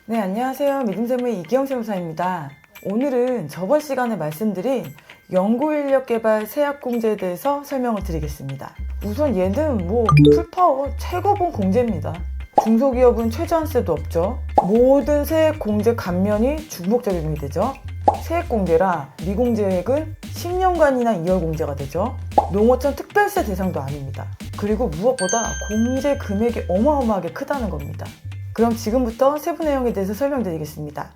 네, 안녕하세요. 믿음세무의 이기영 세무사입니다. 오늘은 저번 시간에 말씀드린 연구인력개발 세학공제에 대해서 설명을 드리겠습니다. 우선 얘는 풀파워 최고봉 공제입니다. 중소기업은 최저한세도 없죠. 모든 세액공제 감면이 중복 적용이 되죠. 세액공제라 미공제액은 10년간이나 2월 공제가 되죠. 농어촌 특별세 대상도 아닙니다. 그리고 무엇보다 공제 금액이 어마어마하게 크다는 겁니다. 그럼 지금부터 세부 내용에 대해서 설명드리겠습니다.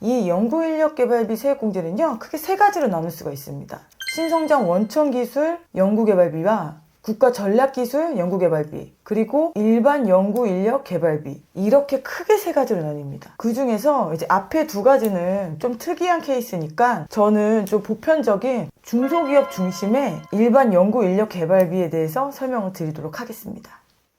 이 연구인력개발비 세액공제는요, 크게 세 가지로 나눌 수가 있습니다. 신성장 원천기술 연구개발비와 국가전략기술 연구개발비, 그리고 일반 연구인력개발비, 이렇게 크게 세 가지로 나뉩니다. 그 중에서 이제 앞에 두 가지는 좀 특이한 케이스니까 저는 좀 보편적인 중소기업 중심의 일반 연구인력개발비에 대해서 설명을 드리도록 하겠습니다.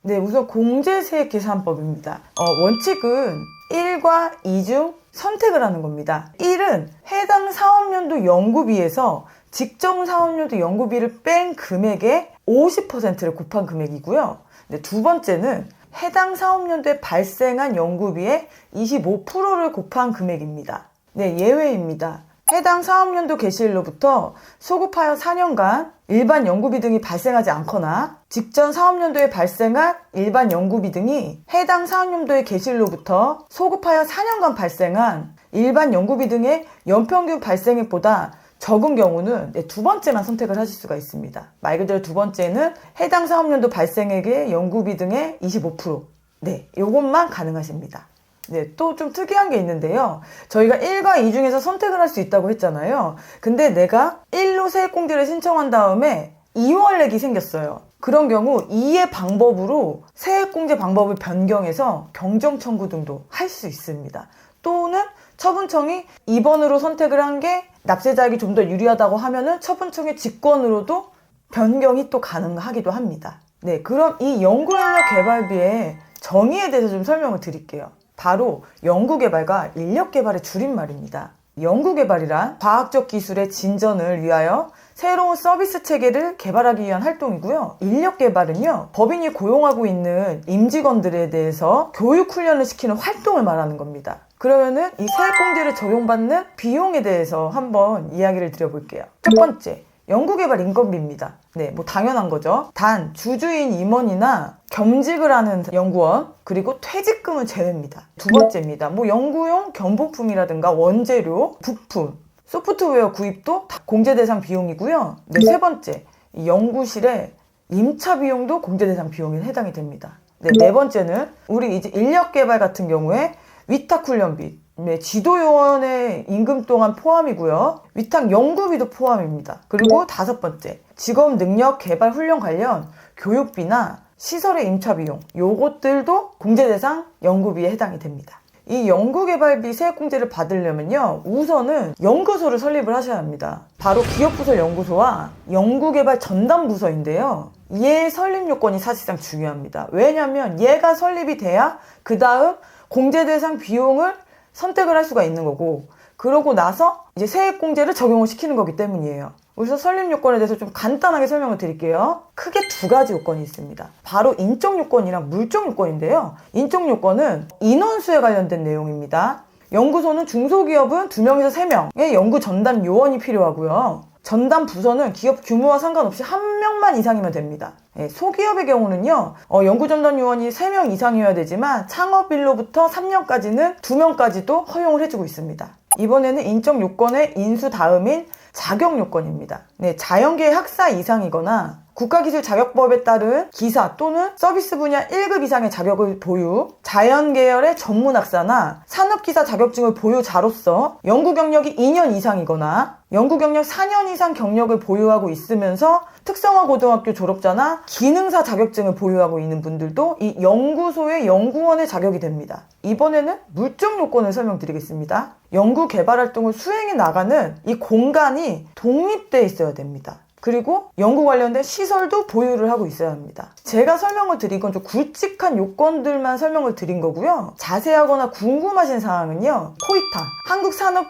네, 우선 공제세액 계산법입니다. 원칙은 1과 2 중 선택을 하는 겁니다. 1은 해당 사업연도 연구비에서 직전 사업연도 연구비를 뺀 금액의 50%를 곱한 금액이고요. 네, 두 번째는 해당 사업연도에 발생한 연구비의 25%를 곱한 금액입니다. 네, 예외입니다. 해당 사업연도 개시일로부터 소급하여 4년간 일반 연구비 등이 발생하지 않거나 직전 사업연도에 발생한 일반 연구비 등이 해당 사업연도의 개시일로부터 소급하여 4년간 발생한 일반 연구비 등의 연평균 발생액보다 적은 경우는 두 번째만 선택을 하실 수가 있습니다. 말 그대로 두 번째는 해당 사업연도 발생액의 연구비 등의 25%. 네, 요것만 가능하십니다. 네, 또 좀 특이한 게 있는데요. 저희가 1과 2 중에서 선택을 할 수 있다고 했잖아요. 근데 내가 1로 세액공제를 신청한 다음에 2월액이 생겼어요. 그런 경우 2의 방법으로 세액공제 방법을 변경해서 경정 청구 등도 할 수 있습니다. 또는 처분청이 2번으로 선택을 한 게 납세자에게 좀 더 유리하다고 하면은 처분청의 직권으로도 변경이 또 가능하기도 합니다. 네, 그럼 이 연구인력개발비의 정의에 대해서 좀 설명을 드릴게요. 바로 연구개발과 인력개발의 줄임말입니다. 연구개발이란 과학적 기술의 진전을 위하여 새로운 서비스 체계를 개발하기 위한 활동이고요. 인력개발은요, 법인이 고용하고 있는 임직원들에 대해서 교육훈련을 시키는 활동을 말하는 겁니다. 그러면은 이 세액공제를 적용받는 비용에 대해서 한번 이야기를 드려볼게요. 첫 번째, 연구개발 인건비입니다. 네, 당연한 거죠. 단, 주주인 임원이나 겸직을 하는 연구원, 그리고 퇴직금은 제외입니다. 두 번째입니다. 연구용 견본품이라든가 원재료, 부품, 소프트웨어 구입도 다 공제 대상 비용이고요. 네, 세 번째, 이 연구실의 임차 비용도 공제 대상 비용에 해당이 됩니다. 네, 네 번째는 우리 이제 인력개발 같은 경우에 위탁훈련비, 네, 지도요원의 임금 또한 포함이고요. 위탁 연구비도 포함입니다. 그리고 다섯 번째, 직업 능력 개발 훈련 관련 교육비나 시설의 임차 비용, 요것들도 공제 대상 연구비에 해당이 됩니다. 이 연구개발비 세액공제를 받으려면요, 우선은 연구소를 설립을 하셔야 합니다. 바로 기업부설연구소와 연구개발 전담부서인데요. 얘 설립 요건이 사실상 중요합니다. 왜냐하면 얘가 설립이 돼야 그 다음 공제 대상 비용을 선택을 할 수가 있는 거고, 그러고 나서 이제 세액공제를 적용을 시키는 거기 때문이에요. 그래서 설립 요건에 대해서 좀 간단하게 설명을 드릴게요. 크게 두 가지 요건이 있습니다. 바로 인적 요건이랑 물적 요건인데요. 인적 요건은 인원수에 관련된 내용입니다. 연구소는 중소기업은 2명에서 3명의 연구 전담 요원이 필요하고요. 전담 부서는 기업 규모와 상관없이 1명만 이상이면 됩니다. 네, 소기업의 경우는요, 연구 전담 요원이 3명 이상이어야 되지만 창업일로부터 3년까지는 2명까지도 허용을 해주고 있습니다. 이번에는 인적 요건의 인수 다음인 자격 요건입니다. 네, 자연계의 학사 이상이거나 국가기술자격법에 따른 기사 또는 서비스 분야 1급 이상의 자격을 보유, 자연계열의 전문학사나 산업기사 자격증을 보유자로서 연구경력이 2년 이상이거나 연구경력 4년 이상 경력을 보유하고 있으면서 특성화 고등학교 졸업자나 기능사 자격증을 보유하고 있는 분들도 이 연구소의 연구원의 자격이 됩니다. 이번에는 물적 요건을 설명드리겠습니다. 연구 개발 활동을 수행해 나가는 이 공간이 독립되어 있어야 됩니다. 그리고 연구 관련된 시설도 보유를 하고 있어야 합니다. 제가 설명을 드린 건 좀 굵직한 요건들만 설명을 드린 거고요. 자세하거나 궁금하신 사항은요, 코이타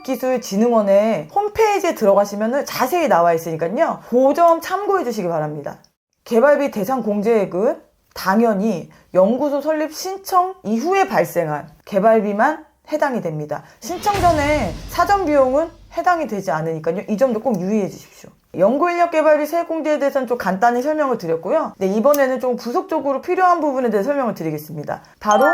한국산업기술진흥원의 홈페이지에 들어가시면 자세히 나와 있으니까요, 그 점 참고해 주시기 바랍니다. 개발비 대상 공제액은 당연히 연구소 설립 신청 이후에 발생한 개발비만 해당이 됩니다. 신청 전에 사전 비용은 해당이 되지 않으니까요. 이 점도 꼭 유의해 주십시오. 연구인력개발비 세액공제에 대해서는 좀 간단히 설명을 드렸고요. 네, 이번에는 좀 부속적으로 필요한 부분에 대해 설명을 드리겠습니다. 바로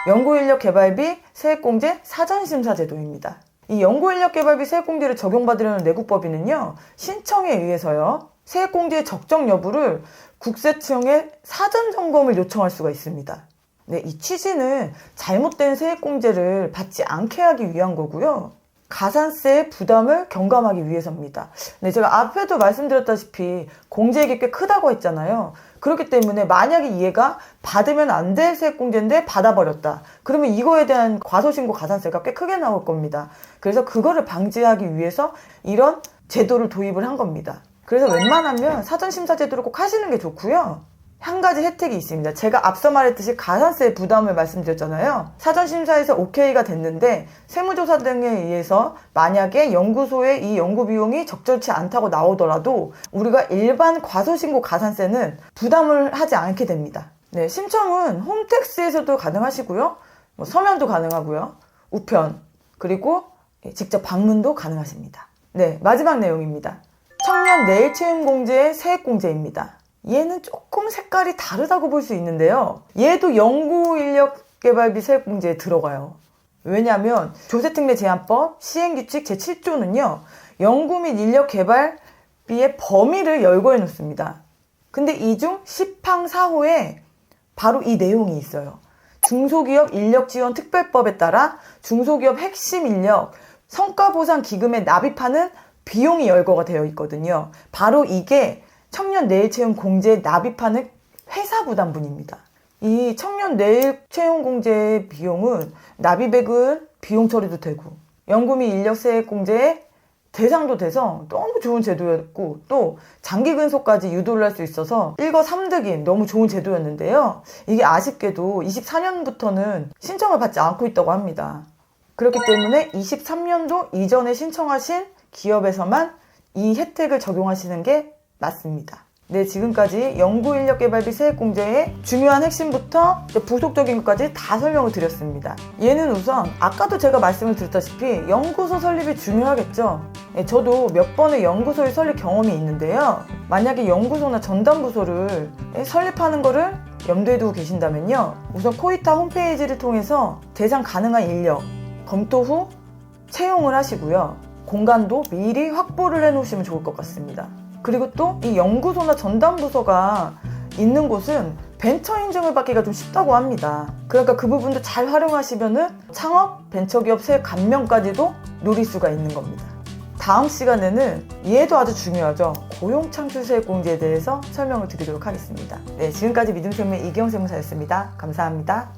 연구인력개발비 세액공제 사전심사제도입니다. 이 연구인력개발비 세액공제를 적용받으려는 내국법인은요, 신청에 의해서요, 세액공제의 적정 여부를 국세청에 사전점검을 요청할 수가 있습니다. 네, 이 취지는 잘못된 세액공제를 받지 않게 하기 위한 거고요. 가산세의 부담을 경감하기 위해서입니다. 네, 제가 앞에도 말씀드렸다시피 공제액이 꽤 크다고 했잖아요. 그렇기 때문에 만약에 얘가 받으면 안 될 세액공제인데 받아버렸다. 그러면 이거에 대한 과소신고 가산세가 꽤 크게 나올 겁니다. 그래서 그거를 방지하기 위해서 이런 제도를 도입을 한 겁니다. 그래서 웬만하면 사전심사제도를 꼭 하시는 게 좋고요. 한 가지 혜택이 있습니다. 제가 앞서 말했듯이 가산세 부담을 말씀드렸잖아요. 사전심사에서 오케이가 됐는데 세무조사 등에 의해서 만약에 연구소에 이 연구비용이 적절치 않다고 나오더라도 우리가 일반 과소신고 가산세는 부담을 하지 않게 됩니다. 네, 신청은 홈택스에서도 가능하시고요. 서면도 가능하고요. 우편, 그리고 직접 방문도 가능하십니다. 네, 마지막 내용입니다. 청년 내일채용공제의 세액공제입니다. 얘는 조금 색깔이 다르다고 볼 수 있는데요. 얘도 연구인력개발비 세액공제에 들어가요. 왜냐하면 조세특례 제한법 시행규칙 제7조는요. 연구 및 인력개발비의 범위를 열거해 놓습니다. 근데 이 중 10항4호에 바로 이 내용이 있어요. 중소기업 인력지원특별법에 따라 중소기업 핵심 인력 성과보상기금에 납입하는 비용이 열거가 되어 있거든요. 바로 이게 청년 내일채용 공제에 납입하는 회사 부담분입니다. 이 청년 내일채용 공제의 비용은 납입액은 비용 처리도 되고 연구 및 인력세액 공제의 대상도 돼서 너무 좋은 제도였고 또 장기 근속까지 유도를 할 수 있어서 일거삼득인 너무 좋은 제도였는데요. 이게 아쉽게도 24년부터는 신청을 받지 않고 있다고 합니다. 그렇기 때문에 23년도 이전에 신청하신 기업에서만 이 혜택을 적용하시는 게 맞습니다. 네, 지금까지 연구인력개발비 세액공제의 중요한 핵심부터 부속적인 것까지 다 설명을 드렸습니다. 얘는 우선 아까도 제가 말씀을 드렸다시피 연구소 설립이 중요하겠죠. 네, 저도 몇 번의 연구소의 설립 경험이 있는데요. 만약에 연구소나 전담부소를 설립하는 거를 염두에 두고 계신다면요. 우선 코이타 홈페이지를 통해서 대상 가능한 인력 검토 후 채용을 하시고요. 공간도 미리 확보를 해놓으시면 좋을 것 같습니다. 그리고 또 이 연구소나 전담부서가 있는 곳은 벤처 인증을 받기가 좀 쉽다고 합니다. 그러니까 그 부분도 잘 활용하시면은 창업, 벤처기업 세액 감면까지도 노릴 수가 있는 겁니다. 다음 시간에는 얘도 아주 중요하죠. 고용창출세액공제에 대해서 설명을 드리도록 하겠습니다. 네, 지금까지 믿음세무의 이기영 세무사였습니다. 감사합니다.